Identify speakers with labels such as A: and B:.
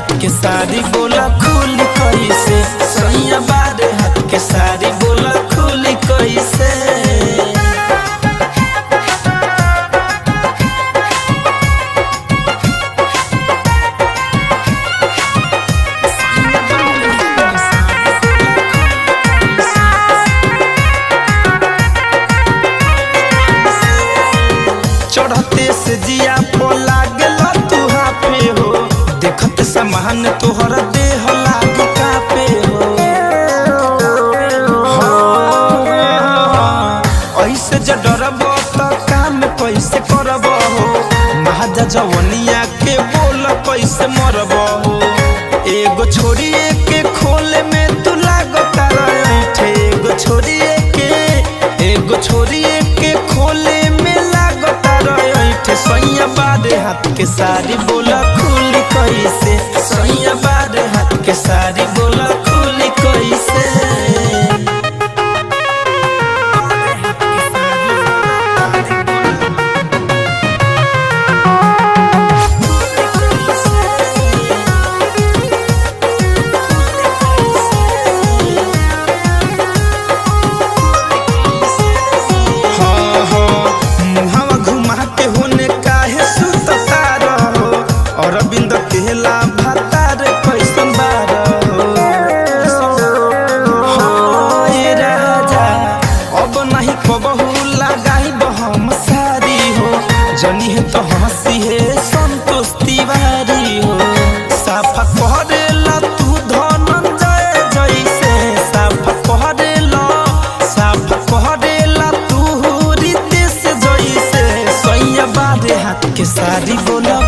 A: हाथ के साड़ी बोला खुली कैसे, सैया बारे हाथ के साड़ी बोला खुली कैसे। चढ़ते से जिया पोला गेला तू हाफे हो, देखत समान तोहर देह लाग कापे हो। ऐसे ज डरब त काम कैसे करब हो, महाजा जवनिया के बोल कैसे मरब हो। एगो छोड़िए के खोले में तू लागता रहे, एगो छोड़िए के खोले में लागता रहे। सैया बारे हाथ के साड़ी बोला खुली कैसे, सैया बारे हाथ के साड़ी बोला खुली कैसे। अरविंद केला भातार कैसन बार हो राजा, अब नहीं कबहू लगाई हम सारी हो। जनी है तो हंसी है संतोष तिवारी हो। साफा कहरेला तू धनंजय जैसे, साफा कहरेला तू रितेश जैसे। सैया बारे हाथ के साड़ी बोला